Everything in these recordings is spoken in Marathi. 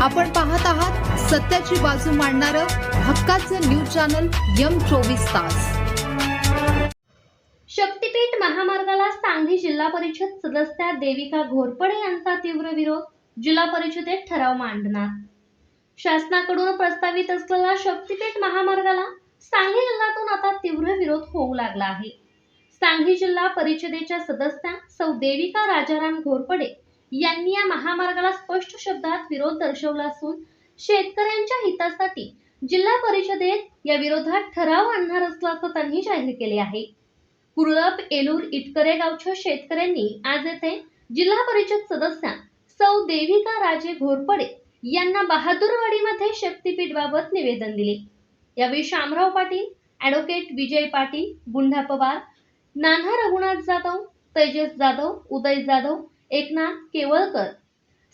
आपण पाहत आहात सत्याची बाजू मांडणारं हक्काचं न्यूज चॅनल M24 तास। शक्तीपीठ महामार्गाला सांगली जिल्हा परिषद सदस्या देविका घोरपडे यांचा तीव्र विरोध, जिल्हा परिषदेत ठराव मांडणार। शासनाकडून प्रस्तावित असलेला शक्तीपीठ महामार्गाला सांगली जिल्ह्यातून आता तीव्र विरोध होऊ लागला आहे। सांगली जिल्हा परिषदेच्या सदस्या सौ देविका राजाराम घोरपडे यांनी या महामार्गाला स्पष्ट शब्दात विरोध दर्शवला असून शेतकऱ्यांच्या हितासाठी जिल्हा परिषदेत या विरोधात ठराव आणणार असल्याचं त्यांनी जाहीर केले आहे। कुरळप एलूर इटकरे गावच्या शेतकऱ्यांनी आज येथे जिल्हा परिषद सदस्या सौ देविका राजे घोरपडे यांना बहादूरवाडीमध्ये शक्तीपीठ बाबत निवेदन दिले। यावेळी शामराव पाटील, ॲडव्होकेट विजय पाटील, बुंढा पवार, नाना रघुनाथ जाधव, तेजस जाधव, उदय जाधव, एकनाथ केवळकर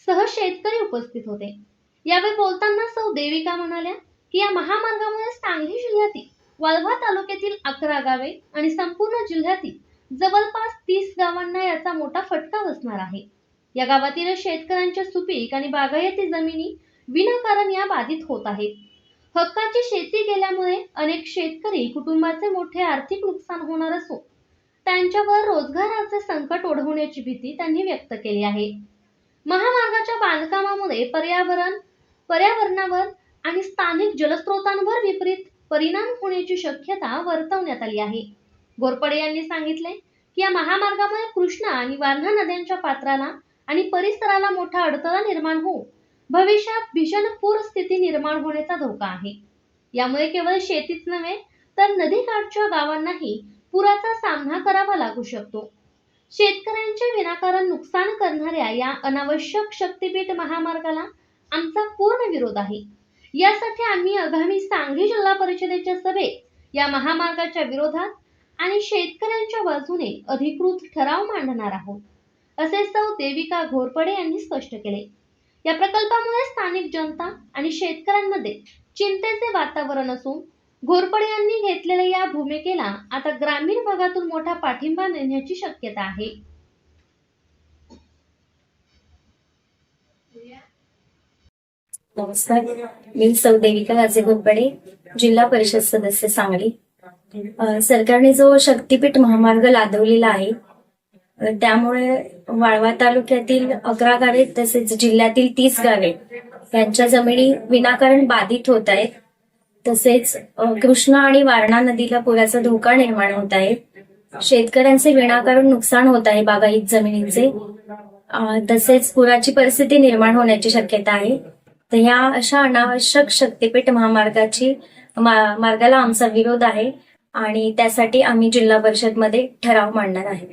सह शेतकरी उपस्थित होते। यावेळी बोलताना सौ देविका म्हणाल्या की या महामार्गामुळे सांगली जिल्ह्यातील वाळवा तालुक्यातील 11 गावे आणि संपूर्ण जिल्ह्यातील जवळपास 30 गावांना याचा मोठा फटका बसणार आहे। या गावातील शेतकऱ्यांच्या सुपीक आणि बागायती जमिनी विनाकारण या बाधित होत आहेत। हक्काची शेती गेल्यामुळे अनेक शेतकरी कुटुंबाचे मोठे आर्थिक नुकसान होणार असून त्यांच्यावर रोजगाराचे संकट ओढवण्याची भीती त्यांनी व्यक्त केली आहे। महामार्गाच्या बांधकामामुळे पर्यावरणावर आणि स्थानिक जलस्रोतांवर विपरीत परिणाम होण्याची शक्यता वर्तवण्यात आली आहे। घोरपडे यांनी सांगितले की या महामार्गामुळे कृष्णा आणि वारणा नद्यांच्या पात्राला आणि परिसराला मोठा अडथळा निर्माण होऊन भविष्यात भीषण पूर स्थिती निर्माण होण्याचा धोका आहे। यामुळे केवळ शेतीच नव्हे तर नदीकाठच्या गावांनाही पुराचा सामना करावा लागू शकतो। शेतकऱ्यांचे विनाकारण नुकसान करणाऱ्या या अनावश्यक शक्तीपीठ महामार्गाला आमचा पूर्ण विरोध आहे। यासाठी आम्ही आगामी सांगली जिल्हा परिषदेच्या सभेत या महामार्गाच्या विरोधात आणि शेतकऱ्यांच्या बाजूने अधिकृत ठराव मांडणार आहोत, असे सौ देविका घोरपडे यांनी स्पष्ट केले। या प्रकल्पामुळे स्थानिक जनता आणि शेतकऱ्यांमध्ये चिंतेचे वातावरण असून घोरपडे यांनी घेतलेल्या या भूमिकेला आता ग्रामीण भागातून मोठा पाठिंबा मिळण्याची शक्यता आहे। नमस्कार, मी सौ देविका राजे घोरपडे, जिल्हा परिषद सदस्य सांगली। सरकारने जो शक्तीपीठ महामार्ग लादवलेला आहे त्यामुळे वाळवा तालुक्यातील 11 गावे तसेच जिल्ह्यातील 30 गावे यांच्या जमिनी विनाकारण बाधित होत आहेत। तसेच कृष्णा आणि वारणा नदीला पुराचा धोका निर्माण होत आहे। शेतकऱ्यांचे विनाकारण नुकसान होत आहे बागायत जमिनींचे, तसेच पुराची परिस्थिती निर्माण होण्याची शक्यता आहे। तर ह्या अशा अनावश्यक शक्तीपीठ मार्गाला आमचा विरोध आहे आणि त्यासाठी आम्ही जिल्हा परिषदमध्ये ठराव मांडणार आहे।